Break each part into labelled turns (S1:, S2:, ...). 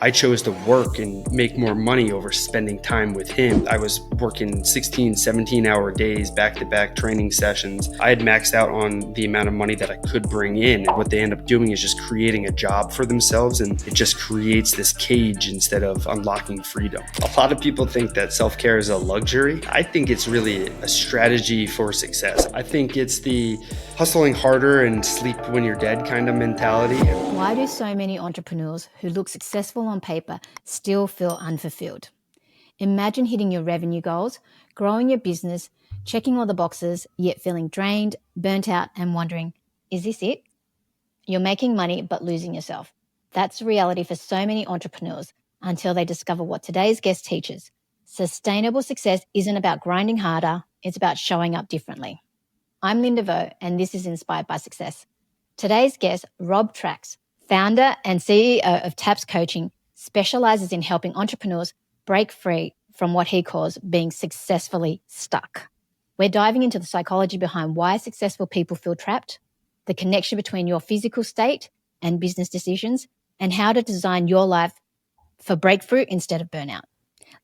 S1: I chose to work and make more money over spending time with him. I was working 16, 17-hour days, back-to-back training sessions. I had maxed out on the amount of money that I could bring in. And what they end up doing is just creating a job for themselves, and it just creates this cage instead of unlocking freedom. A lot of people think that self-care is a luxury. I think it's really a strategy for success. I think it's the hustling harder and sleep when you're dead kind of mentality.
S2: Why do so many entrepreneurs who look successful on paper still feel unfulfilled? Imagine hitting your revenue goals, growing your business, checking all the boxes, yet feeling drained, burnt out, and wondering, is this it? You're making money but losing yourself. That's the reality for so many entrepreneurs until they discover what today's guest teaches. Sustainable success isn't about grinding harder, it's about showing up differently. I'm Linda Vo, and this is Inspired by Success. Today's guest, Rob Tracz, founder and CEO of TAPS Coaching, specializes in helping entrepreneurs break free from what he calls being successfully stuck. We're diving into the psychology behind why successful people feel trapped, the connection between your physical state and business decisions, and how to design your life for breakthrough instead of burnout.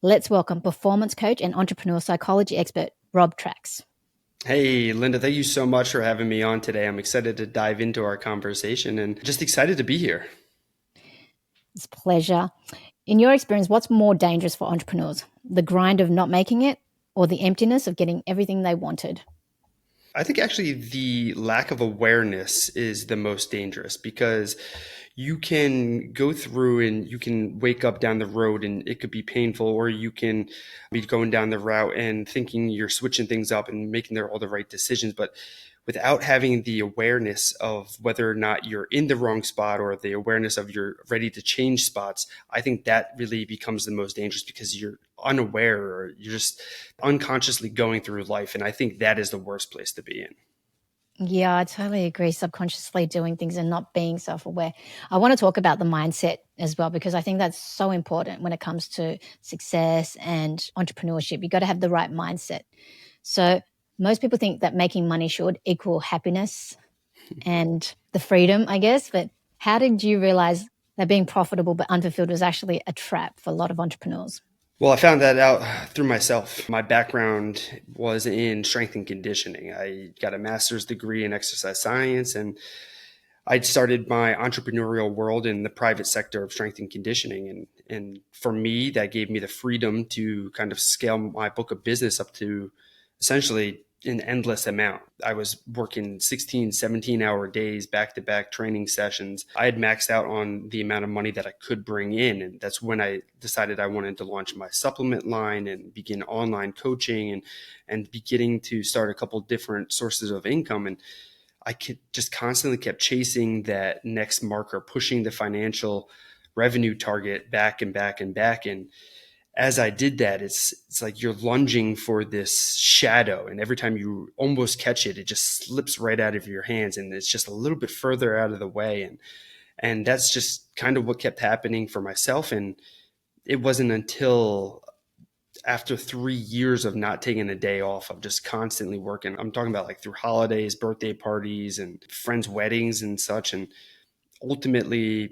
S2: Let's welcome performance coach and entrepreneur psychology expert, Rob Tracz.
S1: Hey, Linda, thank you so much for having me on today. I'm excited to dive into our conversation and just excited to be here.
S2: It's a pleasure. In your experience, what's more dangerous for entrepreneurs? The grind of not making it or the emptiness of getting everything they wanted?
S1: I think actually the lack of awareness is the most dangerous, because you can go through and you can wake up down the road and it could be painful, or you can be going down the route and thinking you're switching things up and making all the right decisions. But without having the awareness of whether or not you're in the wrong spot, or the awareness of you're ready to change spots, I think that really becomes the most dangerous, because you're unaware or you're just unconsciously going through life. And I think that is the worst place to be in.
S2: Yeah, I totally agree. Subconsciously doing things and not being self-aware. I want to talk about the mindset as well, because I think that's so important when it comes to success and entrepreneurship. You got to have the right mindset. So most people think that making money should equal happiness and the freedom, I guess. But how did you realize that being profitable but unfulfilled was actually a trap for a lot of entrepreneurs?
S1: Well, I found that out through myself. My background was in strength and conditioning. I got a master's degree in exercise science, and I started my entrepreneurial world in the private sector of strength and conditioning. And for me, that gave me the freedom to kind of scale my book of business up to essentially an endless amount. I was working 16, 17-hour days, back-to-back training sessions. I had maxed out on the amount of money that I could bring in. And that's when I decided I wanted to launch my supplement line and begin online coaching and beginning to start a couple different sources of income. And I just constantly kept chasing that next marker, pushing the financial revenue target back and back and back. And as I did that, it's like you're lunging for this shadow, and every time you almost catch it, it just slips right out of your hands, and it's just a little bit further out of the way. And that's just kind of what kept happening for myself. And it wasn't until after 3 years of not taking a day off, of just constantly working, I'm talking about like through holidays, birthday parties, and friends' weddings and such, and ultimately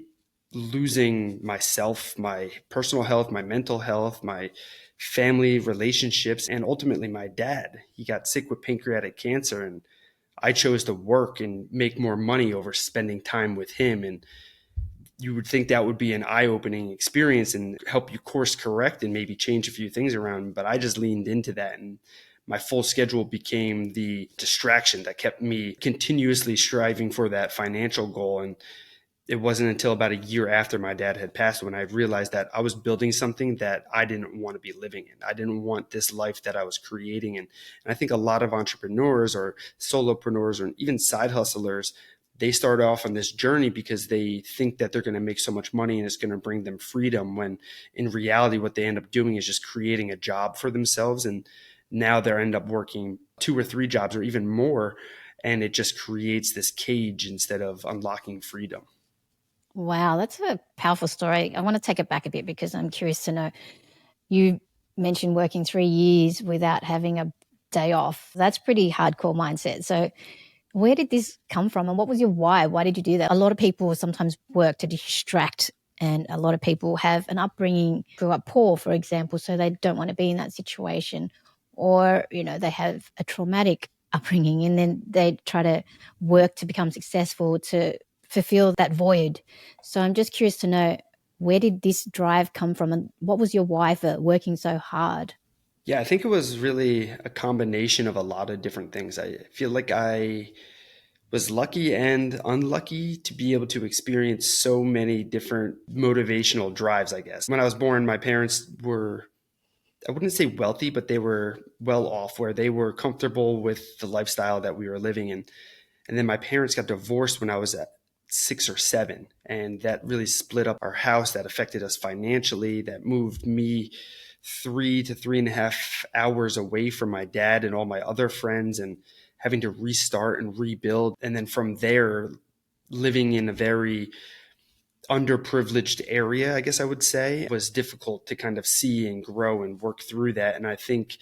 S1: losing myself, my personal health, my mental health, my family relationships, and ultimately my dad. He got sick with pancreatic cancer, and I chose to work and make more money over spending time with him. And you would think that would be an eye-opening experience and help you course correct and maybe change a few things around. But I just leaned into that, and my full schedule became the distraction that kept me continuously striving for that financial goal. And it wasn't until about a year after my dad had passed when I realized that I was building something that I didn't want to be living in. I didn't want this life that I was creating. And I think a lot of entrepreneurs or solopreneurs or even side hustlers, they start off on this journey because they think that they're going to make so much money and it's going to bring them freedom, when in reality, what they end up doing is just creating a job for themselves. And now they end up working 2 or 3 jobs or even more. And it just creates this cage instead of unlocking freedom.
S2: Wow, that's a powerful story. I want to take it back a bit because I'm curious to know. You mentioned working 3 years without having a day off. That's pretty hardcore mindset. So where did this come from, and what was your why? Why did you do that? A lot of people sometimes work to distract And a lot of people have an upbringing, grew up poor, for example, so they don't want to be in that situation. Or, they have a traumatic upbringing and then they try to work to become successful to fulfill that void. So I'm just curious to know, where did this drive come from and what was your why for working so hard?
S1: Yeah, I think it was really a combination of a lot of different things. I feel like I was lucky and unlucky to be able to experience so many different motivational drives, I guess. When I was born, my parents were, I wouldn't say wealthy, but they were well off where they were comfortable with the lifestyle that we were living in. And then my parents got divorced when I was at 6 or 7. And that really split up our house. That affected us financially. That moved me 3 to 3.5 hours away from my dad and all my other friends and having to restart and rebuild. And then from there, living in a very underprivileged area, I guess I would say, was difficult to kind of see and grow and work through that. And I think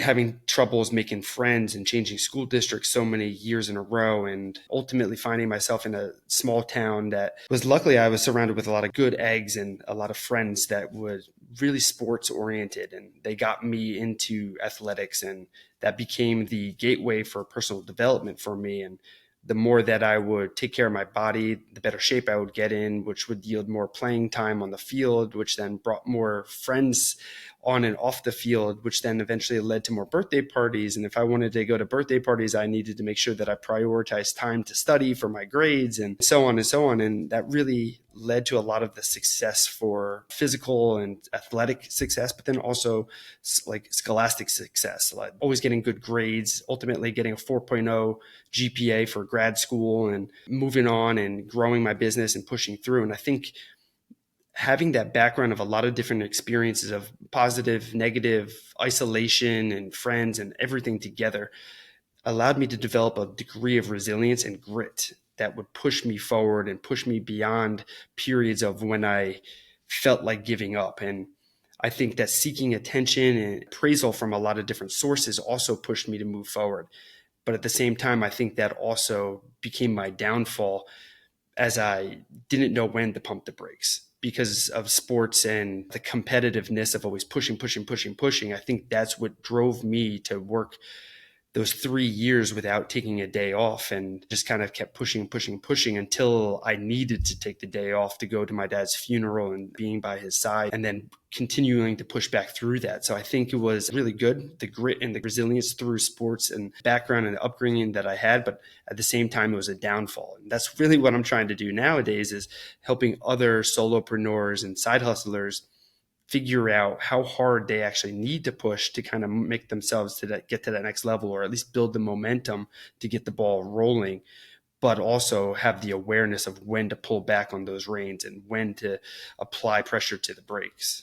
S1: having troubles making friends and changing school districts so many years in a row, and ultimately finding myself in a small town that was, luckily I was surrounded with a lot of good eggs and a lot of friends that were really sports oriented, and they got me into athletics, and that became the gateway for personal development for me. And the more that I would take care of my body, the better shape I would get in, which would yield more playing time on the field, which then brought more friends on and off the field, which then eventually led to more birthday parties. And if I wanted to go to birthday parties, I needed to make sure that I prioritized time to study for my grades and so on and so on. And that really led to a lot of the success for physical and athletic success, but then also like scholastic success, like always getting good grades, ultimately getting a 4.0 GPA for grad school and moving on and growing my business and pushing through. And I think having that background of a lot of different experiences of positive, negative, isolation, and friends and everything together allowed me to develop a degree of resilience and grit that would push me forward and push me beyond periods of when I felt like giving up. And I think that seeking attention and appraisal from a lot of different sources also pushed me to move forward. But at the same time, I think that also became my downfall as I didn't know when to pump the brakes because of sports and the competitiveness of always pushing, pushing, pushing, pushing. I think that's what drove me to work those 3 years without taking a day off, and just kind of kept pushing, pushing, pushing until I needed to take the day off to go to my dad's funeral and being by his side, and then continuing to push back through that. So I think it was really good, the grit and the resilience through sports and background and upbringing that I had. But at the same time, it was a downfall. And that's really what I'm trying to do nowadays, is helping other solopreneurs and side hustlers figure out how hard they actually need to push to kind of make themselves to that, get to that next level, or at least build the momentum to get the ball rolling, but also have the awareness of when to pull back on those reins and when to apply pressure to the brakes.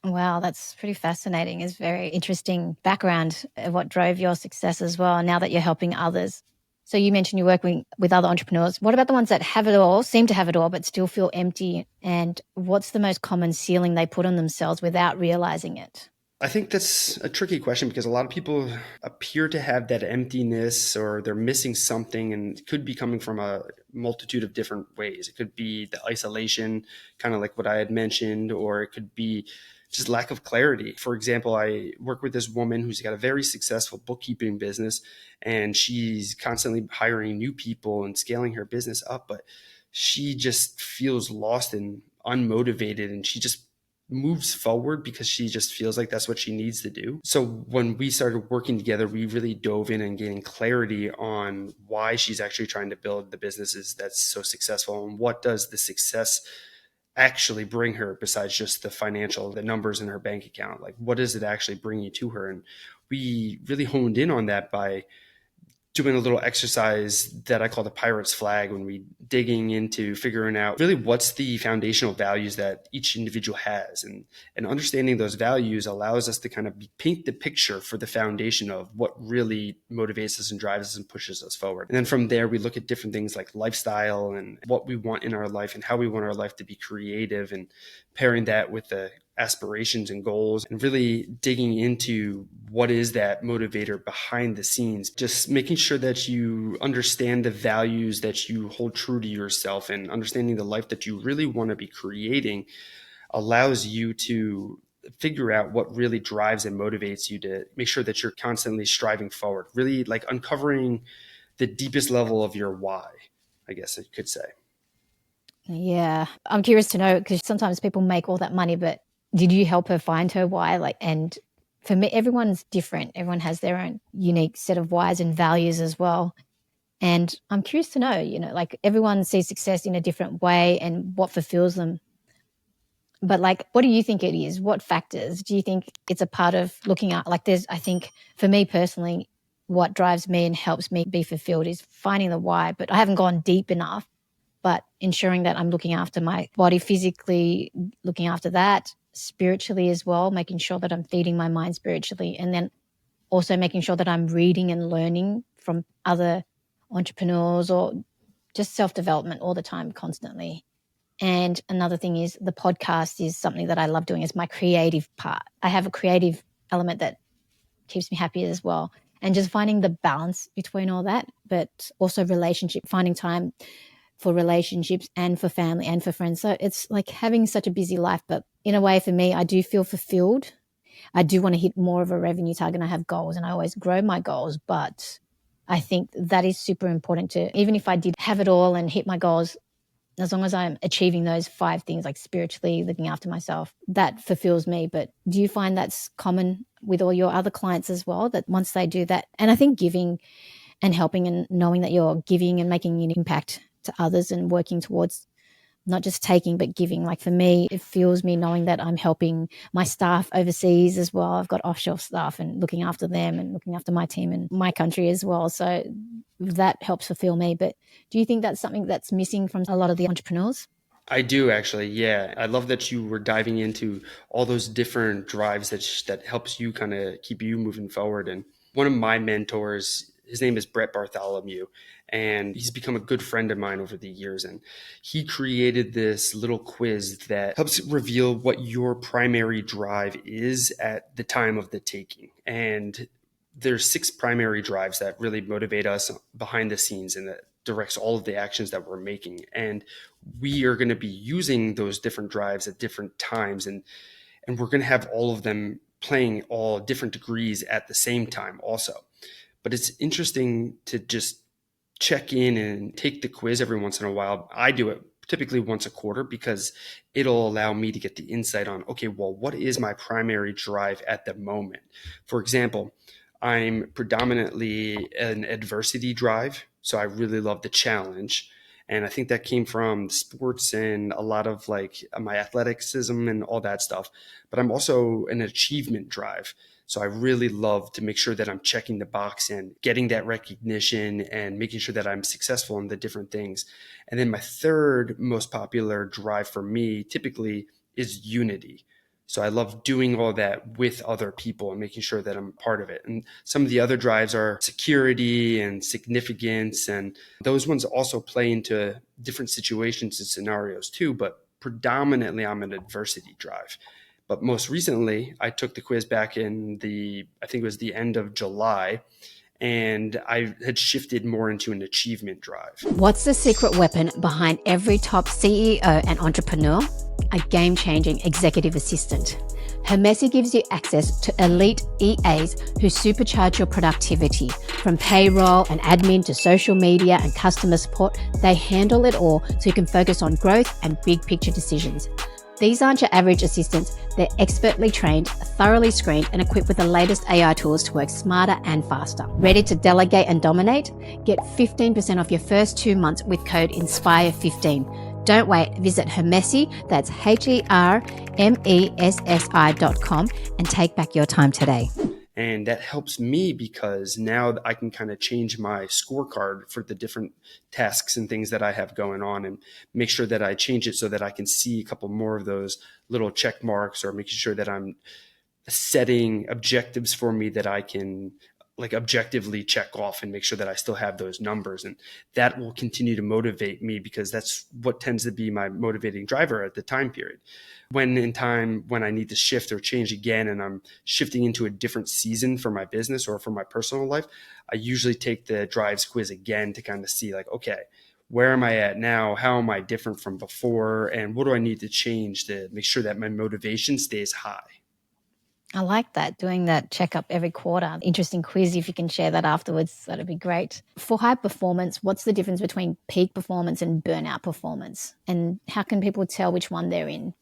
S2: Wow, that's pretty fascinating. It's very interesting background of what drove your success as well, now that you're helping others. So you mentioned you're working with other entrepreneurs. What about the ones that have it all, seem to have it all, but still feel empty? And what's the most common ceiling they put on themselves without realizing it?
S1: I think that's a tricky question because a lot of people appear to have that emptiness, or they're missing something, and it could be coming from a multitude of different ways. It could be the isolation, kind of like what I had mentioned, or it could be just lack of clarity. For example, I work with this woman who's got a very successful bookkeeping business, and she's constantly hiring new people and scaling her business up, but she just feels lost and unmotivated, and she just moves forward because she just feels like that's what she needs to do. So when we started working together, we really dove in and gaining clarity on why she's actually trying to build the businesses that's so successful, and what does the success actually bring her besides just the financial, the numbers in her bank account. Like, what does it actually bring you to her? And we really honed in on that by doing a little exercise that I call the pirate's flag, when we digging into figuring out really what's the foundational values that each individual has, and understanding those values allows us to kind of paint the picture for the foundation of what really motivates us and drives us and pushes us forward. And then from there, we look at different things like lifestyle and what we want in our life and how we want our life to be creative, and pairing that with the aspirations and goals, and really digging into what is that motivator behind the scenes, just making sure that you understand the values that you hold true to yourself, and understanding the life that you really want to be creating allows you to figure out what really drives and motivates you to make sure that you're constantly striving forward, really like uncovering the deepest level of your why, I guess I could say.
S2: Yeah. I'm curious to know, because sometimes people make all that money, but did you help her find her why? Like, and for me, everyone's different. Everyone has their own unique set of whys and values as well. And I'm curious to know, like everyone sees success in a different way and what fulfills them. But like, what do you think it is? What factors do you think it's a part of looking at? Like, I think for me personally, what drives me and helps me be fulfilled is finding the why, but I haven't gone deep enough. But ensuring that I'm looking after my body physically, looking after that spiritually as well, making sure that I'm feeding my mind spiritually, and then also making sure that I'm reading and learning from other entrepreneurs or just self-development all the time, constantly. And another thing is the podcast is something that I love doing. It's my creative part. I have a creative element that keeps me happy as well. And just finding the balance between all that, but also relationship, finding time for relationships and for family and for friends. So it's like having such a busy life, but in a way for me, I do feel fulfilled. I do want to hit more of a revenue target, and I have goals, and I always grow my goals, but I think that is super important to, even if I did have it all and hit my goals, as long as I'm achieving those 5 things, like spiritually, looking after myself, that fulfills me. But do you find that's common with all your other clients as well, that once they do that, and I think giving and helping and knowing that you're giving and making an impact to others and working towards not just taking but giving, like for me, it fuels me knowing that I'm helping my staff overseas as well. I've got offshore staff and looking after them and looking after my team in my country as well. So that helps fulfill me. But do you think that's something that's missing from a lot of the entrepreneurs?
S1: I do actually. Yeah. I love that you were diving into all those different drives that helps you kind of keep you moving forward. And one of my mentors, his name is Brett Bartholomew, and he's become a good friend of mine over the years. And he created this little quiz that helps reveal what your primary drive is at the time of the taking. And there's 6 primary drives that really motivate us behind the scenes, and that directs all of the actions that we're making. And we are going to be using those different drives at different times, and we're going to have all of them playing all different degrees at the same time also. But it's interesting to just check in and take the quiz every once in a while. I do it typically once a quarter, because it'll allow me to get the insight on, okay, well, what is my primary drive at the moment? For example, I'm predominantly an adversity drive, so I really love the challenge. And I think that came from sports and a lot of like my athleticism and all that stuff. But I'm also an achievement drive. So I really love to make sure that I'm checking the box and getting that recognition and making sure that I'm successful in the different things. And then my third most popular drive for me typically is unity. So I love doing all that with other people and making sure that I'm part of it. And some of the other drives are security and significance. And those ones also play into different situations and scenarios too. But predominantly, I'm an adversity drive. But most recently, I took the quiz back I think it was the end of July, and I had shifted more into an achievement drive.
S2: What's the secret weapon behind every top CEO and entrepreneur? A game-changing executive assistant. Hermesi gives you access to elite EAs who supercharge your productivity. From payroll and admin to social media and customer support, they handle it all so you can focus on growth and big picture decisions. These aren't your average assistants. They're expertly trained, thoroughly screened, and equipped with the latest AI tools to work smarter and faster. Ready to delegate and dominate? Get 15% off your first 2 months with code INSPIRE15. Don't wait. Visit Hermesi, that's HERMESSI.com, and take back your time today.
S1: And that helps me because now I can kind of change my scorecard for the different tasks and things that I have going on, and make sure that I change it so that I can see a couple more of those little check marks, or making sure that I'm setting objectives for me that I can like objectively check off and make sure that I still have those numbers. And that will continue to motivate me because that's what tends to be my motivating driver at the time period. When in time, when I need to shift or change again, and I'm shifting into a different season for my business or for my personal life, I usually take the drives quiz again to kind of see like, okay, where am I at now? How am I different from before? And what do I need to change to make sure that my motivation stays high?
S2: I like that, doing that checkup every quarter. Interesting quiz. If you can share that afterwards, that'd be great. For high performance, what's the difference between peak performance and burnout performance? And how can people tell which one they're in?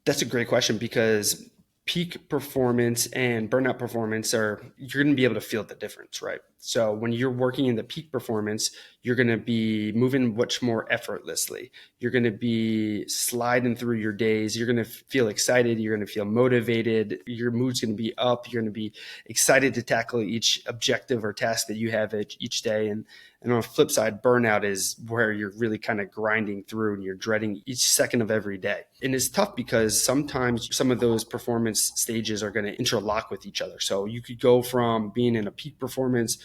S1: That's a great question because peak performance and burnout performance are, you're going to be able to feel the difference, right? So when you're working in the peak performance, you're going to be moving much more effortlessly. You're going to be sliding through your days. You're going to feel excited. You're going to feel motivated. Your mood's going to be up. You're going to be excited to tackle each objective or task that you have each day. And on the flip side, burnout is where you're really kind of grinding through and you're dreading each second of every day. And it's tough because sometimes some of those performance stages are going to interlock with each other. So you could go from being in a peak performance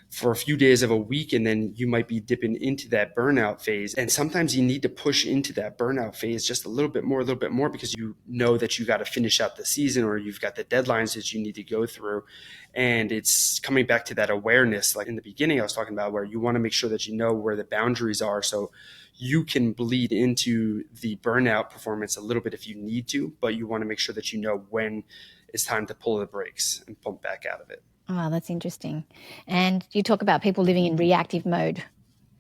S1: for a few days of a week, and then you might be dipping into that burnout phase. And sometimes you need to push into that burnout phase just a little bit more because you know that you got to finish out the season or you've got the deadlines that you need to go through. And it's coming back to that awareness, like in the beginning I was talking about, where you want to make sure that you know where the boundaries are so you can bleed into the burnout performance a little bit if you need to, but you want to make sure that you know when it's time to pull the brakes and pump back out of it.
S2: Wow, that's interesting. And you talk about people living in reactive mode.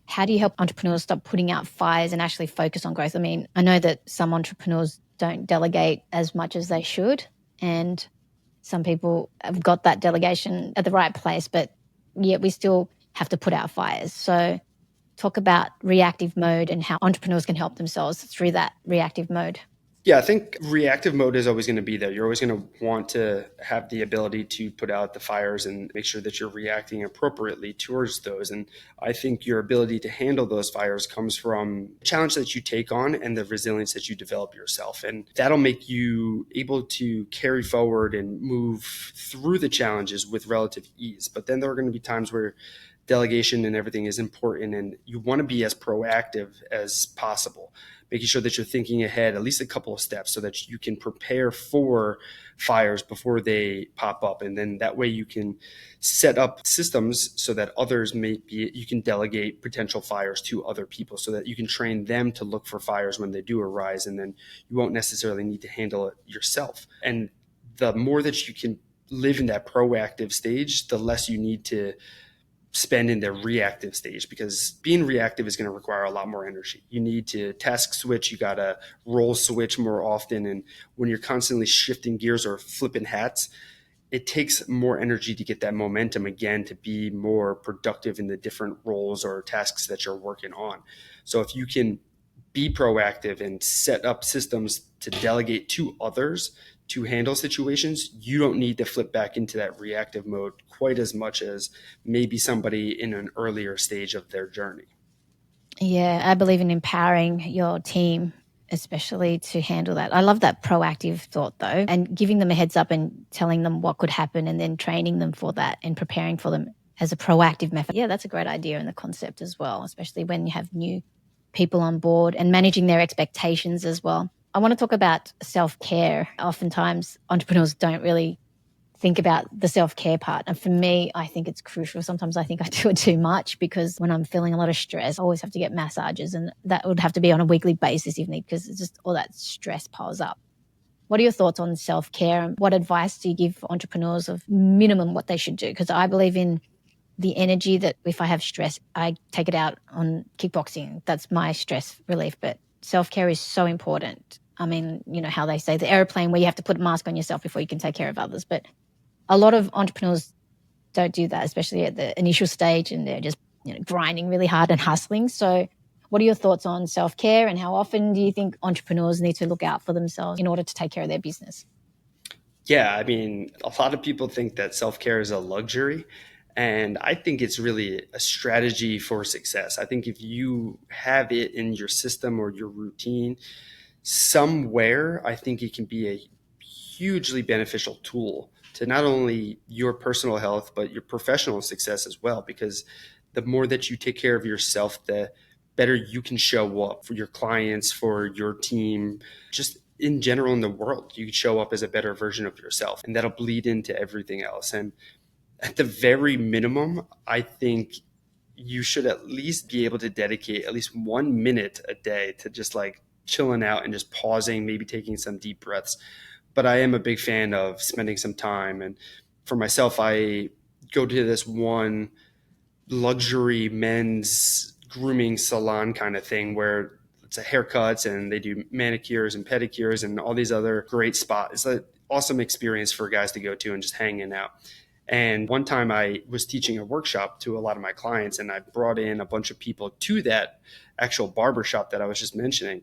S2: How do you help entrepreneurs stop putting out fires and actually focus on growth? I mean, I know that some entrepreneurs don't delegate as much as they should, and some people have got that delegation at the right place, but yet we still have to put out fires. So talk about reactive mode and how entrepreneurs can help themselves through that reactive mode.
S1: Yeah, I think reactive mode is always going to be there. You're always going to want to have the ability to put out the fires and make sure that you're reacting appropriately towards those. And I think your ability to handle those fires comes from the challenge that you take on and the resilience that you develop yourself. And that'll make you able to carry forward and move through the challenges with relative ease. But then there are going to be times where delegation and everything is important, and you want to be as proactive as possible, making sure that you're thinking ahead at least a couple of steps so that you can prepare for fires before they pop up. And then that way you can set up systems so that others you can delegate potential fires to other people so that you can train them to look for fires when they do arise. And then you won't necessarily need to handle it yourself. And the more that you can live in that proactive stage, the less you need to spend in the reactive stage, because being reactive is going to require a lot more energy. You need to task switch, you got to role switch more often. And when you're constantly shifting gears or flipping hats, it takes more energy to get that momentum again, to be more productive in the different roles or tasks that you're working on. So if you can be proactive and set up systems to delegate to others to handle situations, you don't need to flip back into that reactive mode quite as much as maybe somebody in an earlier stage of their journey.
S2: Yeah, I believe in empowering your team, especially to handle that. I love that proactive thought though, and giving them a heads up and telling them what could happen and then training them for that and preparing for them as a proactive method. Yeah, that's a great idea and the concept as well, especially when you have new people on board and managing their expectations as well. I want to talk about self-care. Oftentimes entrepreneurs don't really think about the self-care part. And for me, I think it's crucial. Sometimes I think I do it too much because when I'm feeling a lot of stress, I always have to get massages, and that would have to be on a weekly basis even, because it's just all that stress piles up. What are your thoughts on self-care, and what advice do you give for entrepreneurs of minimum what they should do? Because I believe in the energy that if I have stress, I take it out on kickboxing. That's my stress relief. But self-care is so important. I mean, you know how they say the airplane where you have to put a mask on yourself before you can take care of others. But a lot of entrepreneurs don't do that, especially at the initial stage, and they're just grinding really hard and hustling. So what are your thoughts on self-care, and how often do you think entrepreneurs need to look out for themselves in order to take care of their business?
S1: Yeah, I mean, a lot of people think that self-care is a luxury, and I think it's really a strategy for success. I think if you have it in your system or your routine somewhere, I think it can be a hugely beneficial tool to not only your personal health, but your professional success as well. Because the more that you take care of yourself, the better you can show up for your clients, for your team, just in general in the world. You can show up as a better version of yourself, and that'll bleed into everything else. And at the very minimum, I think you should at least be able to dedicate at least 1 minute a day to just like chilling out and just pausing, maybe taking some deep breaths. But I am a big fan of spending some time. And for myself, I go to this one luxury men's grooming salon kind of thing where it's a haircuts and they do manicures and pedicures and all these other great spots. It's an awesome experience for guys to go to and just hanging out. And one time I was teaching a workshop to a lot of my clients, and I brought in a bunch of people to that actual barbershop that I was just mentioning.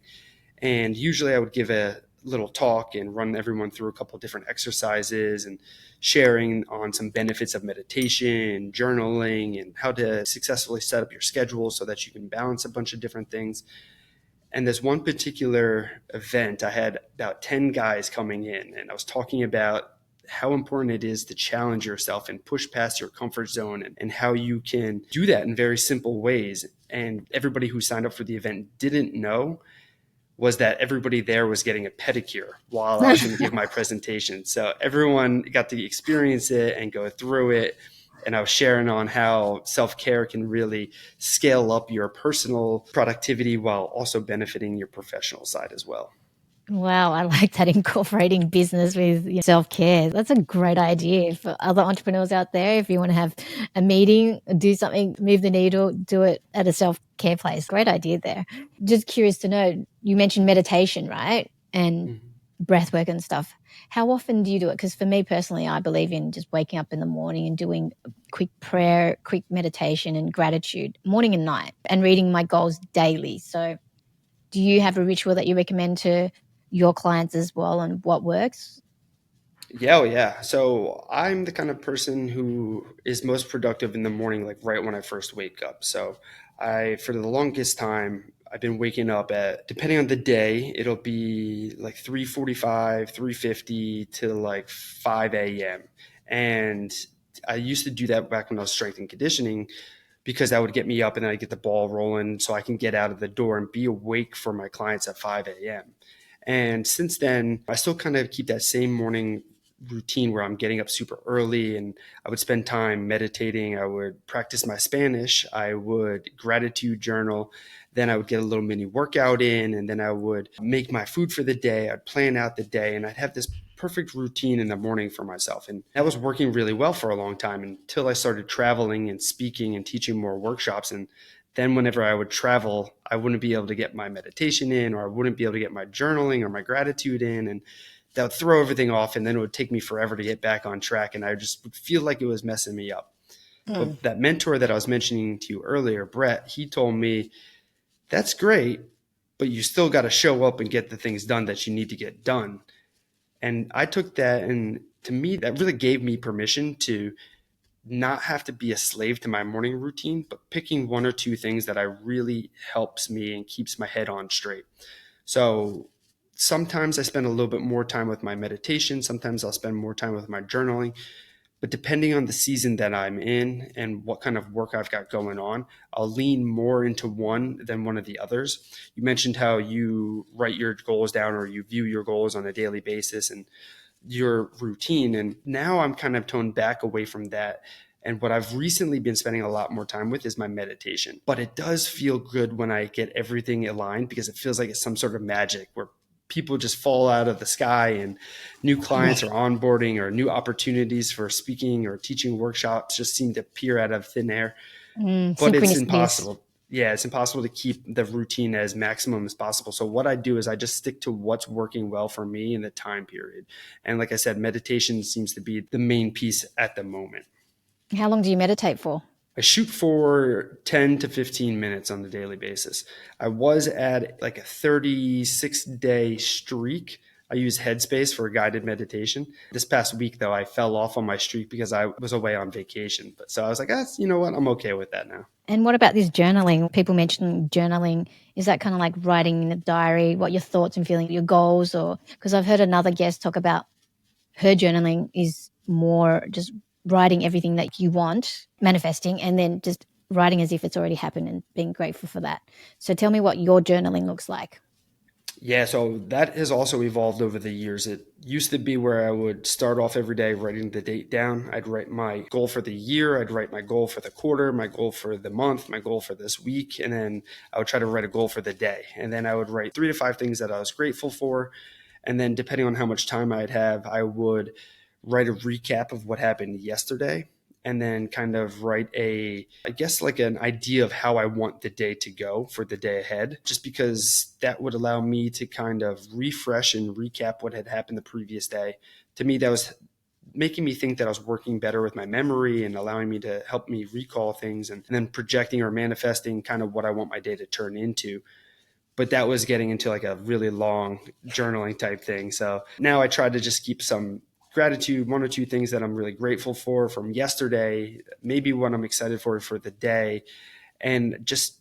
S1: And usually I would give a little talk and run everyone through a couple of different exercises and sharing on some benefits of meditation, journaling, and how to successfully set up your schedule so that you can balance a bunch of different things. And this one particular event, I had about 10 guys coming in, and I was talking about how important it is to challenge yourself and push past your comfort zone, and how you can do that in very simple ways. And everybody who signed up for the event didn't know was that everybody there was getting a pedicure while I was going to give my presentation. So everyone got to experience it and go through it. And I was sharing on how self-care can really scale up your personal productivity while also benefiting your professional side as well.
S2: Wow, I like that, incorporating business with self-care. That's a great idea for other entrepreneurs out there. If you want to have a meeting, do something, move the needle, do it at a self-care place. Great idea there. Just curious to know, you mentioned meditation, right? And breath work and stuff. How often do you do it? Because for me personally, I believe in just waking up in the morning and doing a quick prayer, quick meditation and gratitude, morning and night, and reading my goals daily. So do you have a ritual that you recommend to your clients as well, and what works?
S1: Yeah. So I'm the kind of person who is most productive in the morning, like right when I first wake up. So for the longest time, I've been waking up at, depending on the day, it'll be like 3:45, 3:50 to like 5 a.m. And I used to do that back when I was strength and conditioning, because that would get me up and then I get the ball rolling so I can get out of the door and be awake for my clients at 5 a.m. And since then, I still kind of keep that same morning routine where I'm getting up super early, and I would spend time meditating. I would practice my Spanish. I would gratitude journal. Then I would get a little mini workout in, and then I would make my food for the day. I'd plan out the day, and I'd have this perfect routine in the morning for myself. And that was working really well for a long time until I started traveling and speaking and teaching more workshops. And then whenever I would travel, I wouldn't be able to get my meditation in, or I wouldn't be able to get my journaling or my gratitude in. And that would throw everything off, and then it would take me forever to get back on track. And I just would feel like it was messing me up. But that mentor that I was mentioning to you earlier, Brett, he told me, that's great, but you still got to show up and get the things done that you need to get done. And I took that, and to me, that really gave me permission to not have to be a slave to my morning routine, but picking one or two things that I really helps me and keeps my head on straight. So sometimes I spend a little bit more time with my meditation. Sometimes I'll spend more time with my journaling. But depending on the season that I'm in and what kind of work I've got going on, I'll lean more into one than one of the others. You mentioned how you write your goals down, or you view your goals on a daily basis and your routine. And now I'm kind of toned back away from that. And what I've recently been spending a lot more time with is my meditation. But it does feel good when I get everything aligned, because it feels like it's some sort of magic where people just fall out of the sky and new clients are onboarding, or new opportunities for speaking or teaching workshops just seem to appear out of thin air. But it's impossible. Yeah, it's impossible to keep the routine as maximum as possible. So what I do is I just stick to what's working well for me in the time period. And like I said, meditation seems to be the main piece at the moment.
S2: How long do you meditate for?
S1: I shoot for 10 to 15 minutes on a daily basis. I was at like a 36-day streak. I use Headspace for guided meditation. This past week, though, I fell off on my streak because I was away on vacation. But so I was like, you know what? I'm okay with that now.
S2: And what about this journaling? People mention journaling. Is that kind of like writing in a diary what your thoughts and feelings, your goals? Or because I've heard another guest talk about her journaling is more just writing everything that you want, manifesting, and then just writing as if it's already happened and being grateful for that. So tell me what your journaling looks like.
S1: Yeah, so that has also evolved over the years. It used to be where I would start off every day writing the date down. I'd write my goal for the year, I'd write my goal for the quarter, my goal for the month, my goal for this week, and then I would try to write a goal for the day. And then I would write 3 to 5 things that I was grateful for. And then depending on how much time I'd have, I would write a recap of what happened yesterday and then kind of write I guess like an idea of how I want the day to go for the day ahead, just because that would allow me to kind of refresh and recap what had happened the previous day. To me, that was making me think that I was working better with my memory and allowing me to help me recall things and then projecting or manifesting kind of what I want my day to turn into. But that was getting into like a really long journaling type thing. So now I try to just keep some gratitude, 1 or 2 things that I'm really grateful for from yesterday, maybe what I'm excited for the day, and just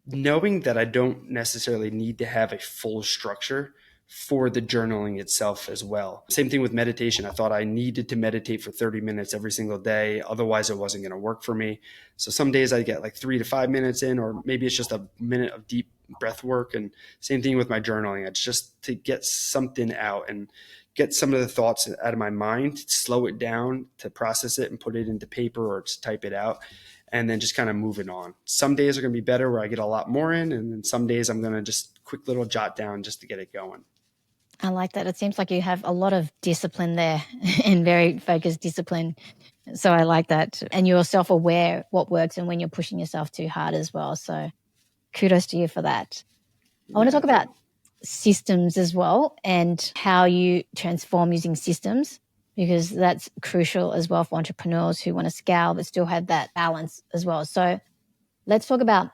S1: knowing that I don't necessarily need to have a full structure for the journaling itself as well. Same thing with meditation. I thought I needed to meditate for 30 minutes every single day. Otherwise, it wasn't going to work for me. So some days I get like 3 to 5 minutes in, or maybe it's just a minute of deep breath work. And same thing with my journaling. It's just to get something out and get some of the thoughts out of my mind, slow it down to process it and put it into paper or just type it out, and then just kind of moving on. Some days are going to be better where I get a lot more in, and then some days I'm going to just quick little jot down just to get it going.
S2: I like that. It seems like you have a lot of discipline there and very focused discipline. So I like that. And you're self aware what works and when you're pushing yourself too hard as well. So kudos to you for that. I want to
S1: Yeah.
S2: talk about systems as well and how you transform using systems, because that's crucial as well for entrepreneurs who want to scale but still have that balance as well. So let's talk about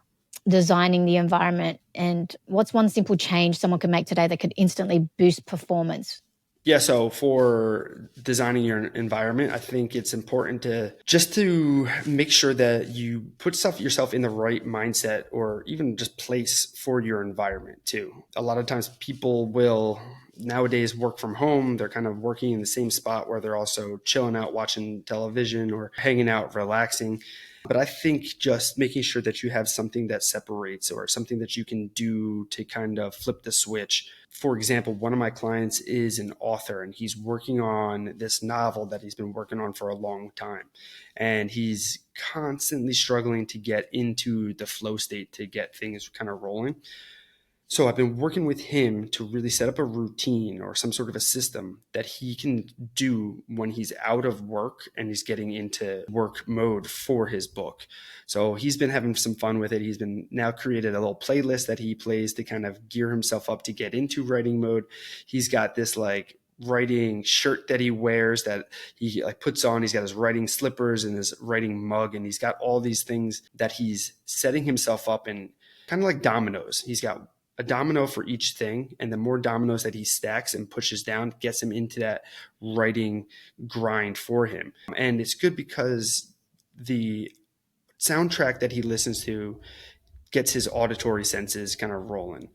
S2: designing the environment and what's one simple change someone can make today that could instantly boost performance.
S1: Yeah, so for designing your environment, I think it's important to make sure that you put yourself in the right mindset or even just place for your environment too. A lot of times people will nowadays work from home. They're kind of working in the same spot where they're also chilling out, watching television or hanging out, relaxing. But I think just making sure that you have something that separates or something that you can do to kind of flip the switch. For example, one of my clients is an author and he's working on this novel that he's been working on for a long time. And he's constantly struggling to get into the flow state to get things kind of rolling. So I've been working with him to really set up a routine or some sort of a system that he can do when he's out of work and he's getting into work mode for his book. So he's been having some fun with it. He's been now created a little playlist that he plays to kind of gear himself up to get into writing mode. He's got this like writing shirt that he wears that he like puts on. He's got his writing slippers and his writing mug, and he's got all these things that he's setting himself up in, kind of like dominoes. He's got a domino for each thing, and the more dominoes that he stacks and pushes down gets him into that writing grind for him. And it's good because the soundtrack that he listens to gets his auditory senses kind of rolling.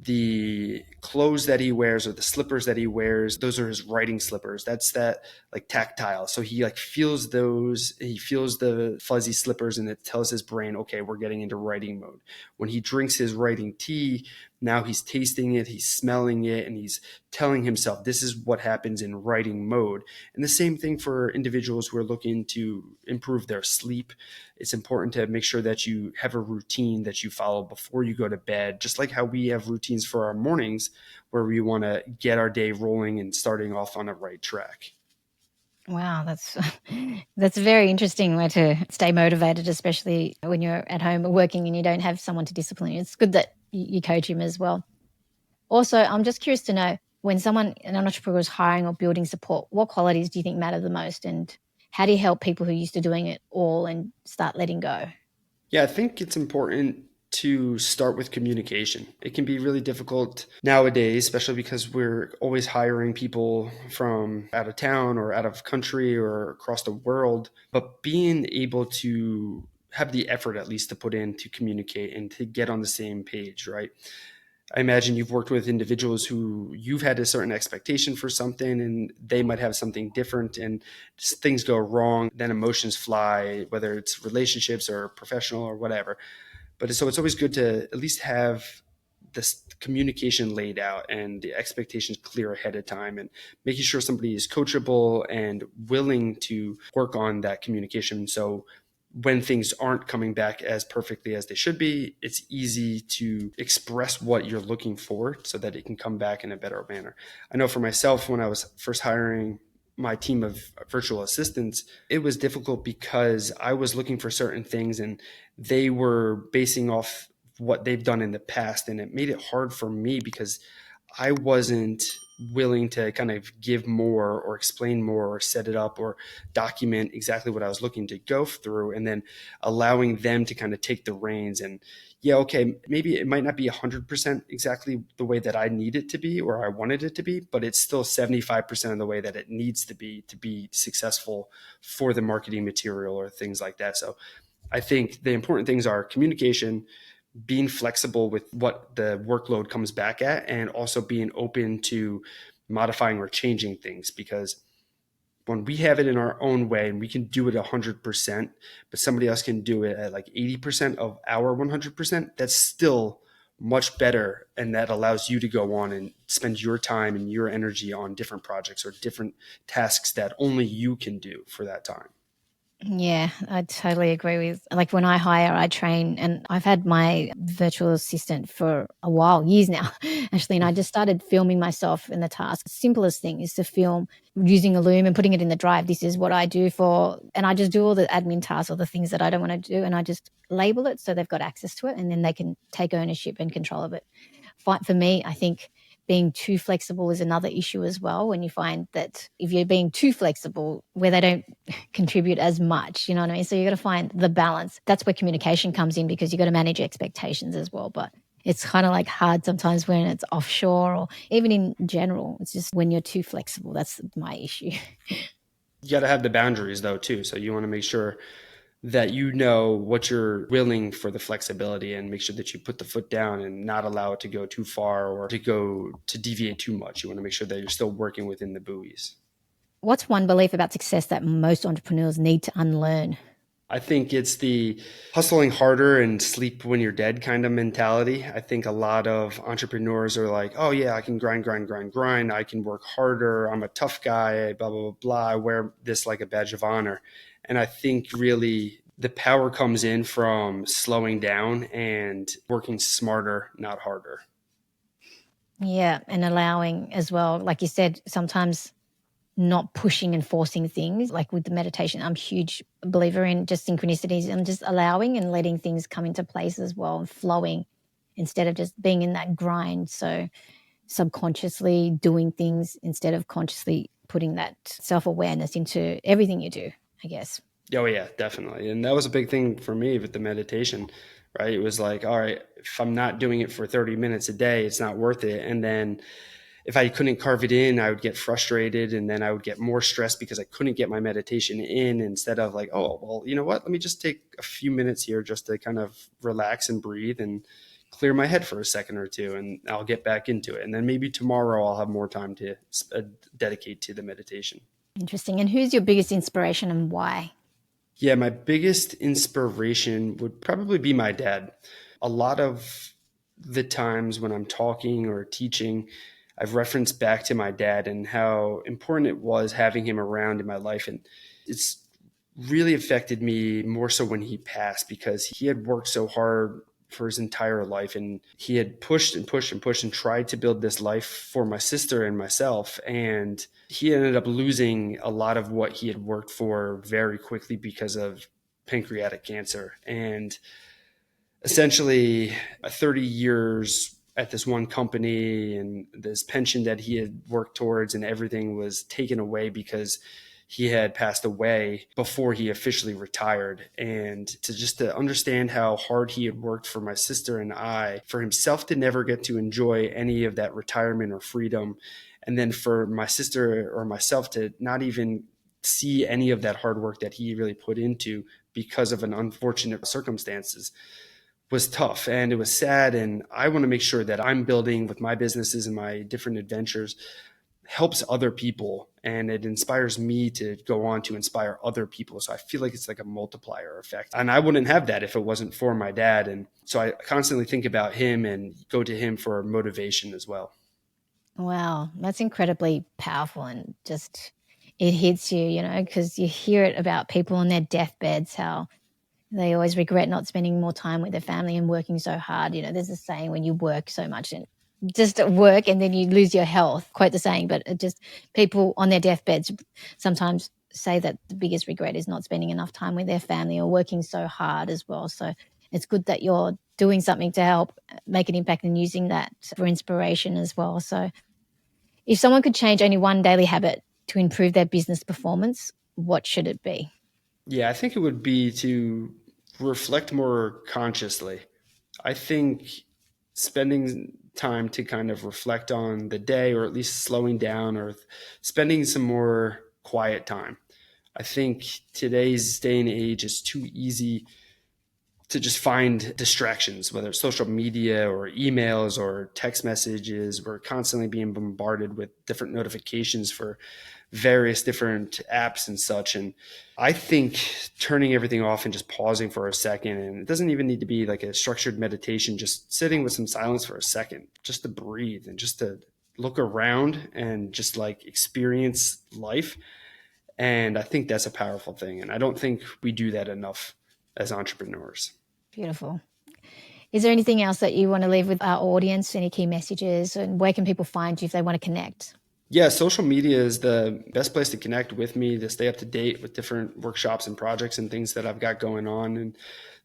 S1: The clothes that he wears or the slippers that he wears, those are his writing slippers. That's that like tactile. So he like feels those, he feels the fuzzy slippers, and it tells his brain, okay, we're getting into writing mode. When he drinks his writing tea, now he's tasting it, he's smelling it, and he's telling himself this is what happens in writing mode. And the same thing for individuals who are looking to improve their sleep. It's important to make sure that you have a routine that you follow before you go to bed, just like how we have routines for our mornings where we want to get our day rolling and starting off on a right track.
S2: Wow, that's that's a very interesting way to stay motivated, especially when you're at home working and you don't have someone to discipline you. It's good that you coach him as well. Also, I'm just curious to know, when an entrepreneur is hiring or building support, what qualities do you think matter the most, and how do you help people who are used to doing it all and start letting go?
S1: Yeah, I think it's important to start with communication. It can be really difficult nowadays, especially because we're always hiring people from out of town or out of country or across the world. But being able to have the effort at least to put in to communicate and to get on the same page, right? I imagine you've worked with individuals who you've had a certain expectation for something and they might have something different, and things go wrong. Then emotions fly, whether it's relationships or professional or whatever. But so it's always good to at least have this communication laid out and the expectations clear ahead of time, and making sure somebody is coachable and willing to work on that communication. So when things aren't coming back as perfectly as they should be, it's easy to express what you're looking for so that it can come back in a better manner. I know for myself, when I was first hiring my team of virtual assistants, it was difficult because I was looking for certain things and they were basing off what they've done in the past. And it made it hard for me because I wasn't willing to kind of give more or explain more or set it up or document exactly what I was looking to go through, and then allowing them to kind of take the reins. And yeah, okay, maybe it might not be 100% exactly the way that I need it to be or I wanted it to be, but it's still 75% of the way that it needs to be successful for the marketing material or things like that. So I think the important things are communication, being flexible with what the workload comes back at, and also being open to modifying or changing things. Because when we have it in our own way and we can do it 100%, but somebody else can do it at like 80% of our 100%, that's still much better. And that allows you to go on and spend your time and your energy on different projects or different tasks that only you can do for that time.
S2: Yeah, I totally agree with, like, when I hire, I train, and I've had my virtual assistant for a while, years now, actually, and I just started filming myself in the task. The simplest thing is to film using a Loom and putting it in the drive. This is what I do and I just do all the admin tasks or the things that I don't want to do, and I just label it so they've got access to it, and then they can take ownership and control of it. For me, I think being too flexible is another issue as well. When you find that if you're being too flexible, where they don't contribute as much, you know what I mean? So you got to find the balance. That's where communication comes in, because you got to manage expectations as well. But it's kind of like hard sometimes when it's offshore, or even in general. It's just when you're too flexible. That's my issue.
S1: You got to have the boundaries though too. So you want to make sure that you know what you're willing for the flexibility, and make sure that you put the foot down and not allow it to go too far or to deviate too much. You want to make sure that you're still working within the buoys.
S2: What's one belief about success that most entrepreneurs need to unlearn?
S1: I think it's the hustling harder and sleep when you're dead kind of mentality. I think a lot of entrepreneurs are like, oh yeah, I can grind, grind, grind, grind. I can work harder. I'm a tough guy, blah, blah, blah, blah. I wear this like a badge of honor. And I think really the power comes in from slowing down and working smarter, not harder.
S2: Yeah, and allowing as well, like you said, sometimes not pushing and forcing things. Like with the meditation, I'm a huge believer in just synchronicities and just allowing and letting things come into place as well, and flowing instead of just being in that grind. So subconsciously doing things instead of consciously putting that self-awareness into everything you do, I guess.
S1: Oh yeah, definitely. And that was a big thing for me with the meditation, right? It was like, all right, if I'm not doing it for 30 minutes a day, it's not worth it. And then if I couldn't carve it in, I would get frustrated, and then I would get more stressed because I couldn't get my meditation in, instead of like, oh, well, you know what? Let me just take a few minutes here just to kind of relax and breathe and clear my head for a second or two, and I'll get back into it. And then maybe tomorrow I'll have more time to dedicate to the meditation.
S2: Interesting. And who's your biggest inspiration and why?
S1: Yeah, my biggest inspiration would probably be my dad. A lot of the times when I'm talking or teaching, I've referenced back to my dad and how important it was having him around in my life. And it's really affected me more so when he passed, because he had worked so hard for his entire life, and he had pushed and pushed and pushed and tried to build this life for my sister and myself. And he ended up losing a lot of what he had worked for very quickly because of pancreatic cancer. And essentially 30 years at this one company, and this pension that he had worked towards and everything was taken away because he had passed away before he officially retired. And to understand how hard he had worked for my sister and I, for himself to never get to enjoy any of that retirement or freedom, and then for my sister or myself to not even see any of that hard work that he really put into because of an unfortunate circumstances, was tough and it was sad. And I want to make sure that I'm building with my businesses and my different adventures helps other people, and it inspires me to go on to inspire other people. So I feel like it's like a multiplier effect. And I wouldn't have that if it wasn't for my dad. And so I constantly think about him and go to him for motivation as well.
S2: Wow, that's incredibly powerful, and just it hits you, because you hear it about people on their deathbeds, how they always regret not spending more time with their family and working so hard. There's a saying, when you work so much and just at work and then you lose your health, quote the saying, but it just, people on their deathbeds sometimes say that the biggest regret is not spending enough time with their family or working so hard as well. So it's good that you're doing something to help make an impact and using that for inspiration as well. So if someone could change only one daily habit to improve their business performance, what should it be?
S1: Yeah, I think it would be to reflect more consciously. I think spending time to kind of reflect on the day, or at least slowing down, or spending some more quiet time. I think today's day and age is too easy to just find distractions, whether it's social media or emails or text messages. We're constantly being bombarded with different notifications for various different apps and such. And I think turning everything off and just pausing for a second, and it doesn't even need to be like a structured meditation, just sitting with some silence for a second, just to breathe and just to look around and just like experience life. And I think that's a powerful thing. And I don't think we do that enough as entrepreneurs.
S2: Beautiful. Is there anything else that you want to leave with our audience? Any key messages? And where can people find you if they want to connect?
S1: Yeah, social media is the best place to connect with me, to stay up to date with different workshops and projects and things that I've got going on. And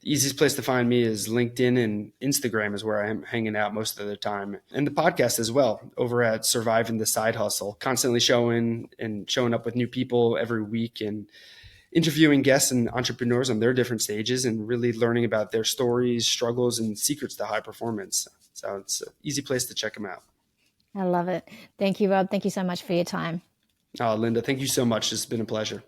S1: the easiest place to find me is LinkedIn, and Instagram is where I'm hanging out most of the time. And the podcast as well, over at Surviving the Side Hustle, constantly showing up with new people every week and interviewing guests and entrepreneurs on their different stages and really learning about their stories, struggles, and secrets to high performance. So it's an easy place to check them out.
S2: I love it. Thank you, Rob. Thank you so much for your time.
S1: Linda, thank you so much. It's been a pleasure.